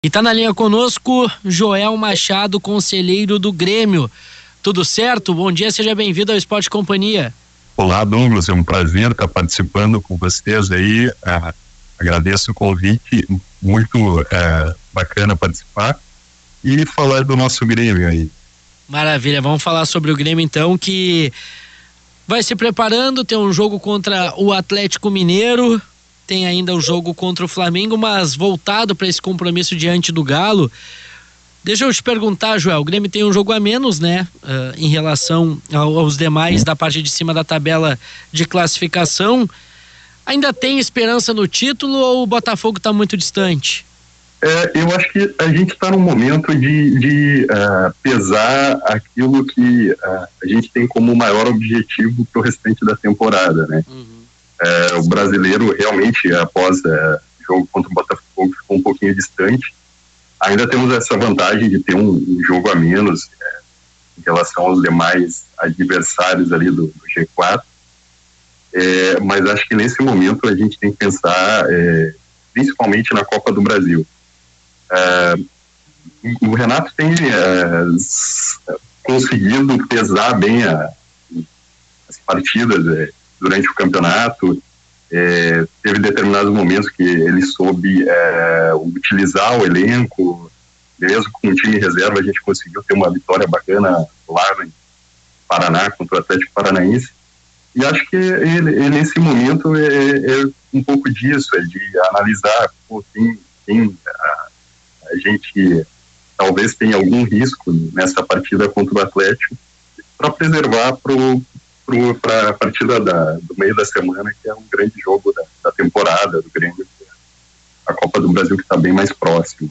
E tá na linha conosco Joel Machado, conselheiro do Grêmio. Tudo certo? Bom dia, seja bem-vindo ao Esporte Companhia. Olá, Douglas, é um prazer estar participando com vocês aí. Agradeço o convite, muito bacana participar e falar do nosso Grêmio aí. Maravilha, vamos falar sobre o Grêmio então, que vai se preparando, tem um jogo contra o Atlético Mineiro, tem ainda o jogo contra o Flamengo, mas voltado para esse compromisso diante do Galo. Deixa eu te perguntar, Joel, o Grêmio tem um jogo a menos, né, em relação aos demais da parte de cima da tabela de classificação. Ainda tem esperança no título ou o Botafogo está muito distante? Eu acho que a gente está num momento de pesar aquilo que a gente tem como maior objetivo para o restante da temporada, né? O brasileiro realmente, após o jogo contra o Botafogo, ficou um pouquinho distante. Ainda temos essa vantagem de ter um jogo a menos em relação aos demais adversários ali do G4. Mas acho que nesse momento a gente tem que pensar principalmente na Copa do Brasil. O Renato tem conseguido pesar bem as partidas durante o campeonato. Teve determinados momentos que ele soube utilizar o elenco, mesmo com o time reserva a gente conseguiu ter uma vitória bacana lá no Paraná contra o Atlético Paranaense, e acho que ele nesse momento é um pouco disso, de analisar quem a gente talvez tenha algum risco nessa partida contra o Atlético para preservar para a partida do meio da semana, que é um grande jogo da temporada do Grêmio, a Copa do Brasil, que está bem mais próxima.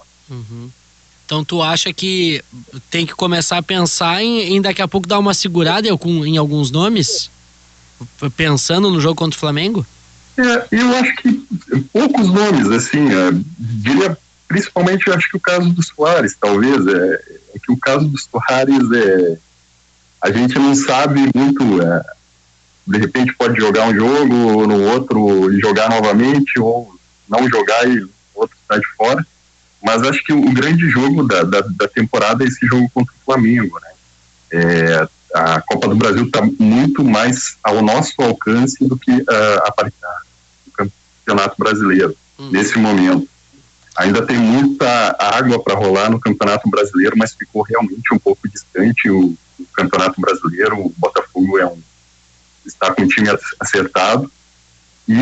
Então tu acha que tem que começar a pensar em daqui a pouco dar uma segurada em alguns nomes, pensando no jogo contra o Flamengo? Eu acho que poucos nomes, assim, diria principalmente, eu acho que o caso do Soares, talvez, que o caso do Soares a gente não sabe muito, de repente pode jogar um jogo, no outro jogar novamente, ou não jogar e o outro está de fora, mas acho que o grande jogo da temporada é esse jogo contra o Flamengo, né? A Copa do Brasil está muito mais ao nosso alcance do que o Campeonato Brasileiro, nesse momento. Ainda tem muita água para rolar no Campeonato Brasileiro, mas ficou realmente um pouco distante o Campeonato Brasileiro. O Botafogo está com o time acertado e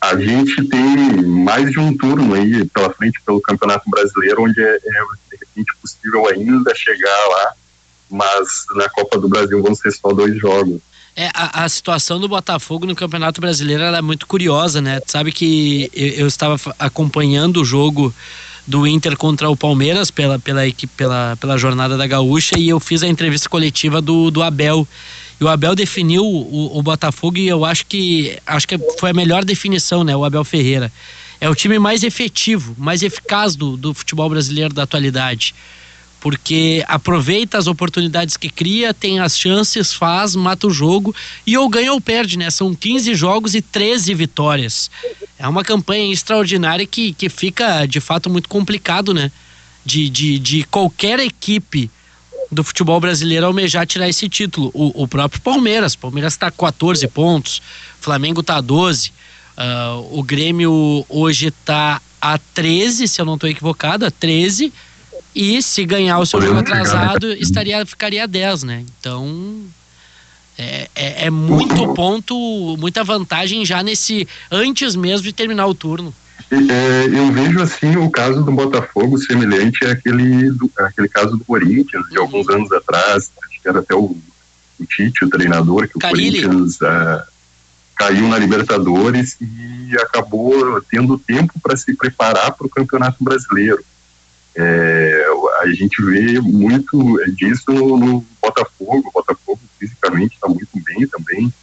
a gente tem mais de um turno aí pela frente pelo Campeonato Brasileiro, onde é de repente possível ainda chegar lá, mas na Copa do Brasil vão ser só 2 jogos. A situação do Botafogo no Campeonato Brasileiro ela é muito curiosa, né? Tu sabe que eu estava acompanhando o jogo do Inter contra o Palmeiras pela equipe, pela jornada da Gaúcha, e eu fiz a entrevista coletiva do Abel. E o Abel definiu o Botafogo, e eu acho que foi a melhor definição, né? O Abel Ferreira. É o time mais efetivo, mais eficaz do futebol brasileiro da atualidade. Porque aproveita as oportunidades que cria, tem as chances, mata o jogo e ou ganha ou perde, né? São 15 jogos e 13 vitórias. É uma campanha extraordinária que fica, de fato, muito complicado, né? De qualquer equipe do futebol brasileiro almejar tirar esse título. O próprio Palmeiras está com 14 pontos, Flamengo está a 12, o Grêmio hoje está a 13, se eu não estou equivocado, a 13. E se ganhar o seu jogo atrasado, ficaria a 10, né? Então, é muito ponto, muita vantagem já antes mesmo de terminar o turno. Eu vejo, assim, o caso do Botafogo semelhante àquele caso do Corinthians, de alguns anos atrás, acho que era até o Tite, o treinador, que o Corinthians caiu na Libertadores e acabou tendo tempo para se preparar para o Campeonato Brasileiro. A gente vê muito disso no Botafogo. O Botafogo fisicamente está muito bem também,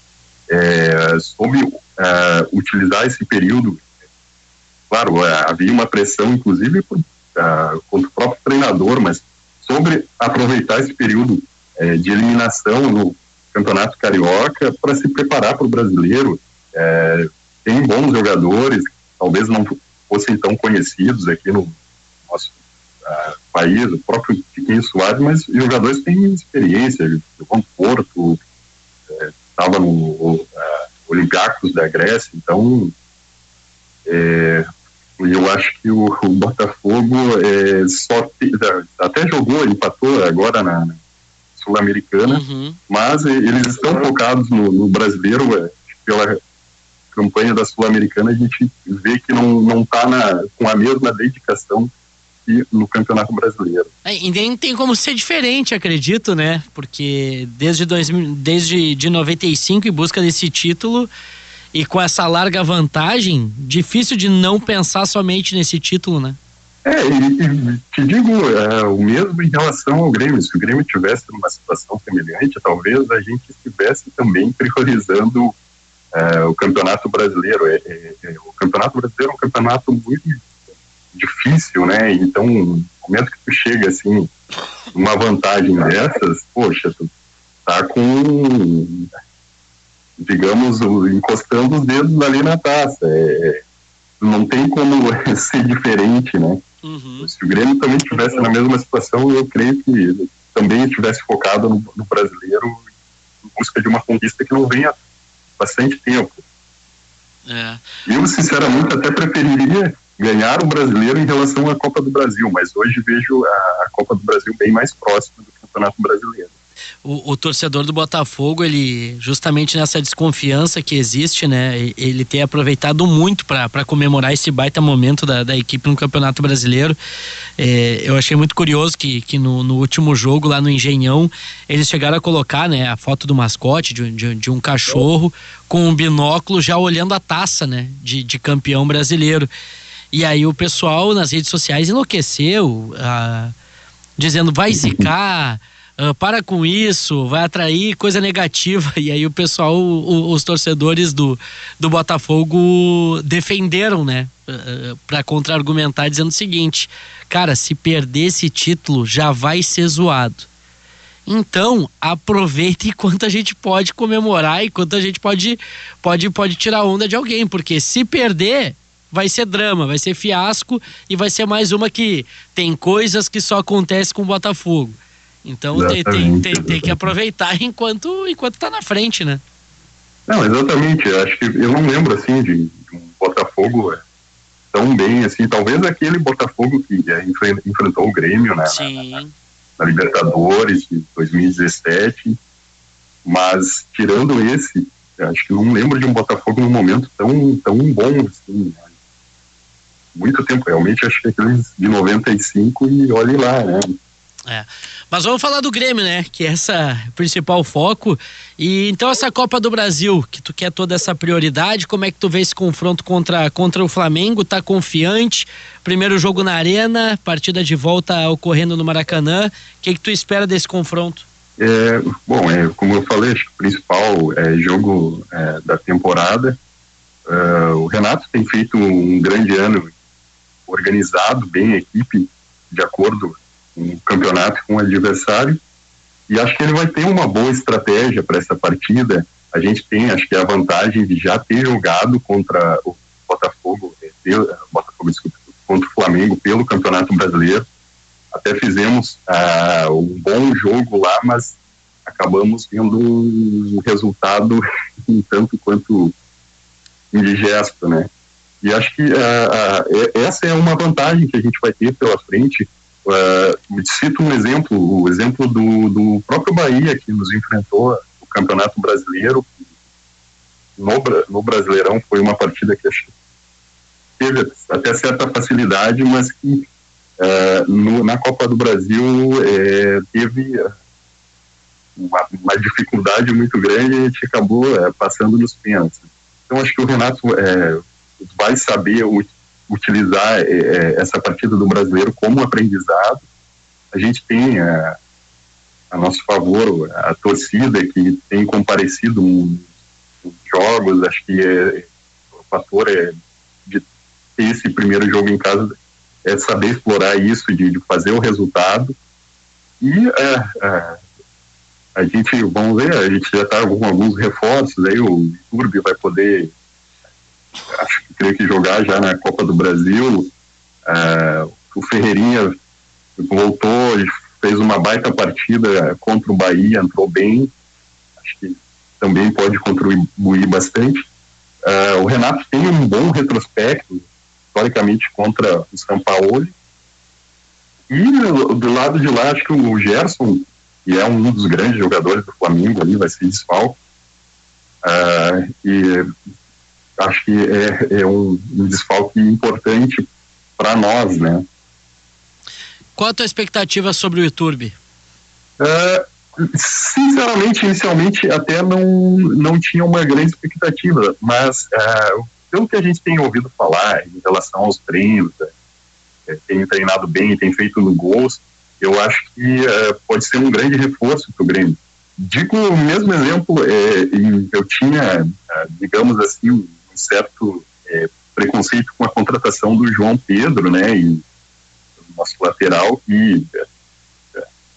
soube utilizar esse período. Claro, havia uma pressão inclusive contra o próprio treinador, mas sobre aproveitar esse período de eliminação no Campeonato Carioca para se preparar para o Brasileiro. Tem bons jogadores, talvez não fossem tão conhecidos aqui no nosso país, o próprio Tiquinho Soares, mas os jogadores têm experiência, jogou no Porto, estava no Olympiacos da Grécia, então eu acho que o Botafogo até jogou, empatou agora na Sul-Americana, mas eles estão focados no brasileiro. Pela campanha da Sul-Americana a gente vê que não está com a mesma dedicação que no Campeonato Brasileiro. E nem tem como ser diferente, acredito, né? Porque desde 95 em busca desse título e com essa larga vantagem, difícil de não pensar somente nesse título, né? E te digo, o mesmo em relação ao Grêmio. Se o Grêmio tivesse numa situação semelhante, talvez a gente estivesse também priorizando o Campeonato Brasileiro. O Campeonato Brasileiro é um campeonato muito difícil, né? Então, no momento que tu chega, assim, uma vantagem dessas, poxa, tu tá com, digamos, encostando os dedos ali na taça. Não tem como ser diferente, né? Se o Grêmio também estivesse na mesma situação, eu creio que também estivesse focado no brasileiro em busca de uma conquista que não vem há bastante tempo. Eu, sinceramente, até preferiria ganhar o brasileiro em relação à Copa do Brasil, mas hoje vejo a Copa do Brasil bem mais próxima do Campeonato Brasileiro. O torcedor do Botafogo, ele, justamente nessa desconfiança que existe, né, ele tem aproveitado muito para comemorar esse baita momento da equipe no Campeonato Brasileiro. Eu achei muito curioso que no último jogo lá no Engenhão, eles chegaram a colocar, né, a foto do mascote de um cachorro com um binóculo já olhando a taça, né, de campeão brasileiro. E aí o pessoal nas redes sociais enlouqueceu, dizendo vai zicar, para com isso, vai atrair coisa negativa. E aí o pessoal, os torcedores do Botafogo defenderam, né, para contra-argumentar, dizendo o seguinte: cara, se perder esse título já vai ser zoado, então aproveita enquanto a gente pode comemorar, enquanto a gente pode tirar onda de alguém, porque se perder vai ser drama, vai ser fiasco e vai ser mais uma que tem coisas que só acontecem com o Botafogo. Então tem que aproveitar enquanto tá na frente, né? Não, exatamente. Acho que eu não lembro assim de um Botafogo tão bem assim. Talvez aquele Botafogo que enfrentou o Grêmio na Libertadores de 2017, mas tirando esse, acho que não lembro de um Botafogo num momento tão bom assim. Muito tempo, realmente. Acho que aqueles de 95 e olhe lá, né? Mas vamos falar do Grêmio, né? Que é essa principal foco. E então essa Copa do Brasil, que tu quer toda essa prioridade, como é que tu vê esse confronto contra o Flamengo? Tá confiante? Primeiro jogo na Arena, partida de volta ocorrendo no Maracanã. O que tu espera desse confronto? Como eu falei, acho que o principal jogo da temporada. O Renato tem feito um grande ano, organizado bem a equipe de acordo com o campeonato, com o adversário, e acho que ele vai ter uma boa estratégia para essa partida. A gente tem, acho que, a vantagem de já ter jogado contra o Botafogo, contra o Flamengo pelo Campeonato Brasileiro. Até fizemos um bom jogo lá, mas acabamos tendo um resultado um tanto quanto indigesto, né? E acho que essa é uma vantagem que a gente vai ter pela frente. Cito um exemplo, o exemplo do próprio Bahia, que nos enfrentou no Campeonato Brasileiro. No Brasileirão foi uma partida que acho que teve até certa facilidade, mas que na Copa do Brasil teve uma dificuldade muito grande e a gente acabou passando nos pênaltis. Então acho que o Renato vai saber utilizar essa partida do Brasileiro como aprendizado. A gente tem a nosso favor a torcida que tem comparecido nos jogos. Acho que o fator de ter esse primeiro jogo em casa é saber explorar isso, de fazer o resultado. E a gente, vamos ver, a gente já está com alguns reforços, aí o Turbi vai poder creio que jogar já na Copa do Brasil. O Ferreirinha voltou e fez uma baita partida contra o Bahia, entrou bem, acho que também pode contribuir bastante. O Renato tem um bom retrospecto, historicamente, contra o Sampaoli. E do lado de lá, acho que o Gerson, que é um dos grandes jogadores do Flamengo, ali vai ser desfalque. E acho que é um desfalque importante para nós, né? Qual a tua expectativa sobre o Iturbe? Sinceramente, inicialmente até não tinha uma grande expectativa, mas pelo que a gente tem ouvido falar em relação aos treinos, tem treinado bem, tem feito no gols, eu acho que pode ser um grande reforço para o Grêmio. Digo o mesmo exemplo, eu tinha, digamos assim, um certo preconceito com a contratação do João Pedro, né, e nosso lateral, que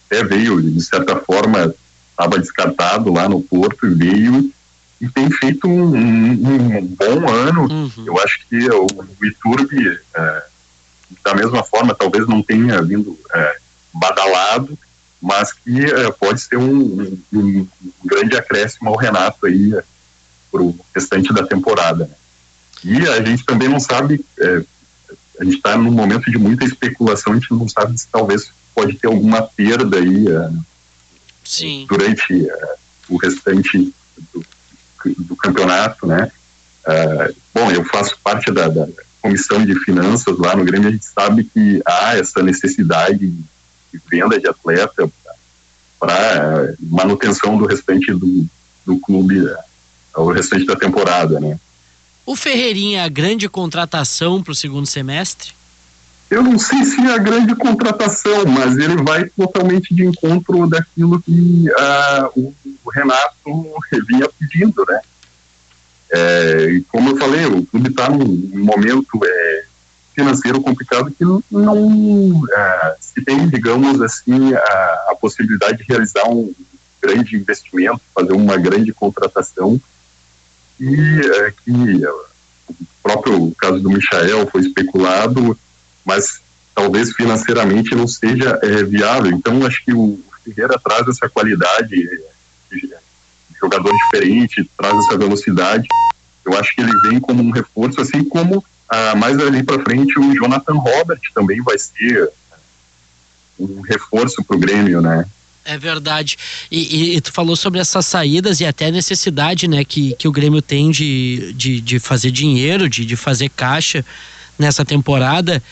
até veio, de certa forma, estava descartado lá no Porto, e veio e tem feito um bom ano. Uhum. Eu acho que o Iturbe, da mesma forma, talvez não tenha vindo badalado, mas que pode ser um grande acréscimo ao Renato aí para o restante da temporada, né? E a gente também não sabe, a gente está num momento de muita especulação, a gente não sabe se talvez pode ter alguma perda aí durante o restante do campeonato, né? Bom, eu faço parte da comissão de finanças lá no Grêmio, a gente sabe que há essa necessidade de venda de atleta para manutenção do restante do clube, o restante da temporada, né? O Ferreirinha é a grande contratação para o segundo semestre? Eu não sei se é a grande contratação, mas ele vai totalmente de encontro daquilo que o Renato vinha pedindo, né? E como eu falei, o clube está num momento financeiro complicado que não se tem, digamos assim, a possibilidade de realizar um grande investimento, fazer uma grande contratação, e que o próprio caso do Michael foi especulado, mas talvez financeiramente não seja viável. Então acho que o Ferreira traz essa qualidade de jogador diferente, traz essa velocidade. Eu acho que ele vem como um reforço, assim como mais ali para frente o Jonathan Robert também vai ser um reforço para o Grêmio, né? É verdade. E tu falou sobre essas saídas e até a necessidade, né, que o Grêmio tem de fazer dinheiro, de fazer caixa nessa temporada.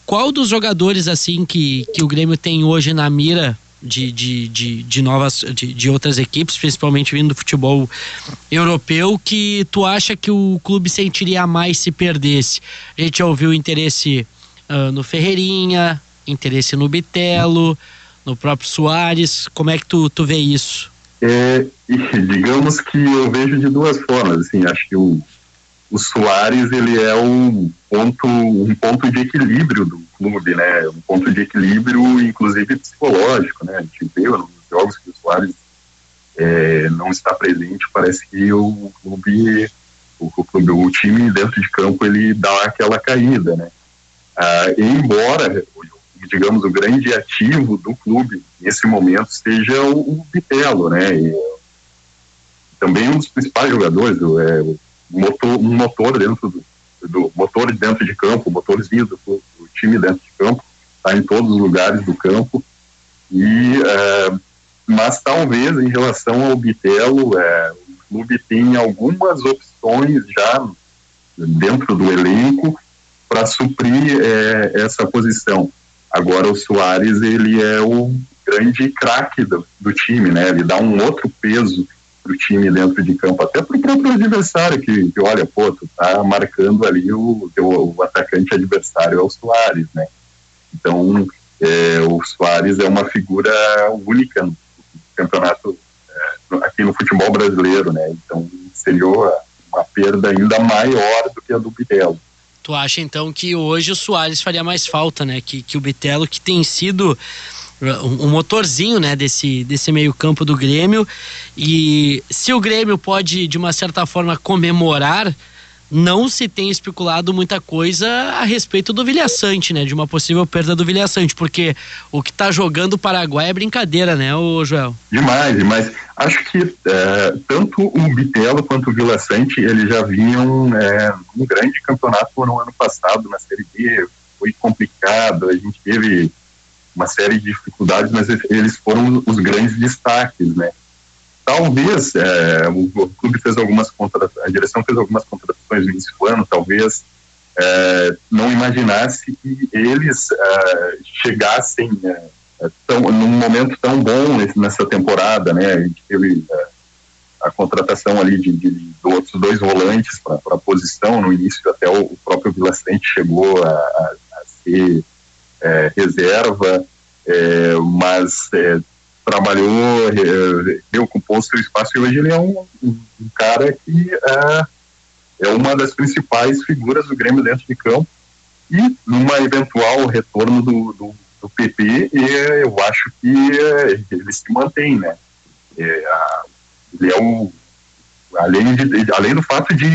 Qual dos jogadores assim que o Grêmio tem hoje na mira de outras equipes, principalmente vindo do futebol europeu, que tu acha que o clube sentiria mais se perdesse? A gente já ouviu interesse no Ferreirinha, interesse no Bitelo, no próprio Soares. Como é que tu vê isso? Digamos que eu vejo de duas formas, assim, acho que o Soares, ele é um ponto de equilíbrio do clube, né? Um ponto de equilíbrio, inclusive psicológico, né? A gente vê nos jogos que o Soares não está presente, parece que o time dentro de campo, ele dá aquela caída, né? Embora, digamos, o grande ativo do clube nesse momento seja o Bitelo, né? E também um dos principais jogadores, um motor dentro do motor dentro de campo, o motorzinho do time dentro de campo, está em todos os lugares do campo. Mas talvez em relação ao Bitelo, o clube tem algumas opções já dentro do elenco para suprir essa posição. Agora o Soares, ele é o grande craque do time, né? Ele dá um outro peso pro time dentro de campo, até pro próprio adversário, que olha, tu tá marcando ali o atacante adversário é o Soares, né? Então, o Soares é uma figura única no campeonato, aqui no futebol brasileiro, né? Então, seria uma perda ainda maior do que a do Bitelo. Tu acha, então, que hoje o Soares faria mais falta, né? Que o Bitelo, que tem sido um motorzinho, né, desse meio campo do Grêmio. E se o Grêmio pode, de uma certa forma, comemorar não se tem especulado muita coisa a respeito do Vilhaçante, né? De uma possível perda do Vilhaçante, porque o que tá jogando o Paraguai é brincadeira, né, ô Joel? Demais. Acho que tanto o Bitelo quanto o Vilhaçante, eles já vinham um grande campeonato no ano passado, na Série B. Foi complicado, a gente teve uma série de dificuldades, mas eles foram os grandes destaques, né? Talvez o clube fez a direção fez algumas contratações no início do ano, talvez não imaginasse que eles chegassem num momento tão bom nessa temporada, né? A gente teve a contratação ali de outros 2 volantes para a posição no início, até o próprio Vilhaçante chegou a ser reserva, mas trabalhou, deu com o seu espaço, e hoje ele é um cara que é uma das principais figuras do Grêmio dentro de campo, e numa eventual retorno do PP, eu acho que ele se mantém, né? Ele é além do fato de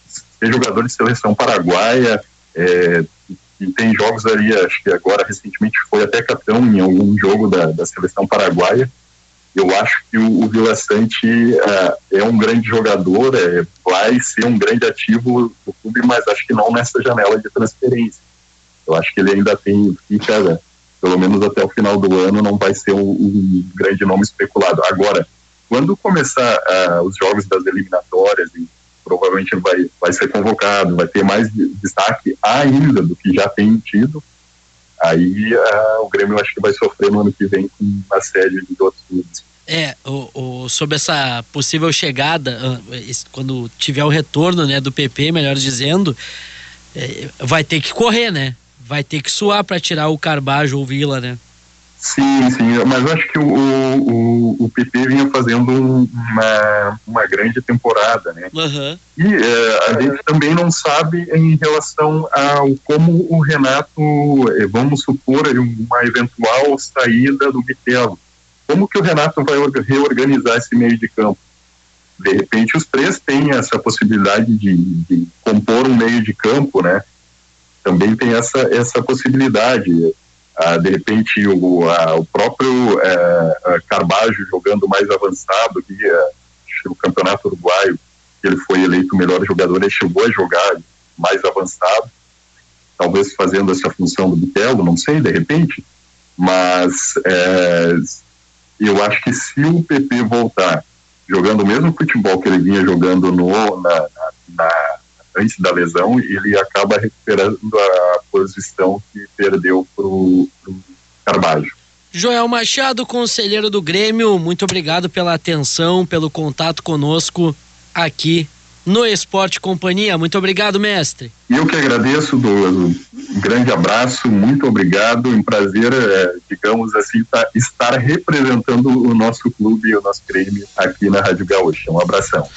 ser jogador de seleção paraguaia, e tem jogos ali, acho que agora recentemente foi até capitão em algum jogo da seleção paraguaia. Eu acho que o Vilhaçante é um grande jogador, vai ser um grande ativo do clube, mas acho que não nessa janela de transferência. Eu acho que ele ainda fica, pelo menos até o final do ano, não vai ser um grande nome especulado. Agora, quando começar os jogos das eliminatórias, e provavelmente vai ser convocado, vai ter mais destaque ainda do que já tem tido, aí o Grêmio acho que vai sofrer no ano que vem com a sede de outros clubes. Sobre essa possível chegada, quando tiver o retorno, né, do PP, melhor dizendo, vai ter que correr, né? Vai ter que suar para tirar o Carbajo ou o Vila, né? Sim, mas eu acho que o PP vinha fazendo uma grande temporada, né? Uhum. E a gente também não sabe em relação ao como o Renato, vamos supor, uma eventual saída do Bitelo. Como que o Renato vai reorganizar esse meio de campo? De repente os 3 têm essa possibilidade de compor um meio de campo, né? Também tem essa possibilidade. De repente o próprio Carbajo jogando mais avançado, que o Campeonato Uruguaio, que ele foi eleito o melhor jogador, ele chegou a jogar mais avançado, talvez fazendo essa função do Bitelo, não sei, de repente, mas eu acho que se o PP voltar jogando o mesmo futebol que ele vinha jogando antes da lesão, ele acaba recuperando a posição que perdeu pro Carbajo. Joel Machado, conselheiro do Grêmio, muito obrigado pela atenção, pelo contato conosco aqui no Esporte Companhia. Muito obrigado, mestre. Eu que agradeço, um grande abraço, muito obrigado, um prazer, digamos assim, estar representando o nosso clube e o nosso Grêmio aqui na Rádio Gaúcha. Um abração.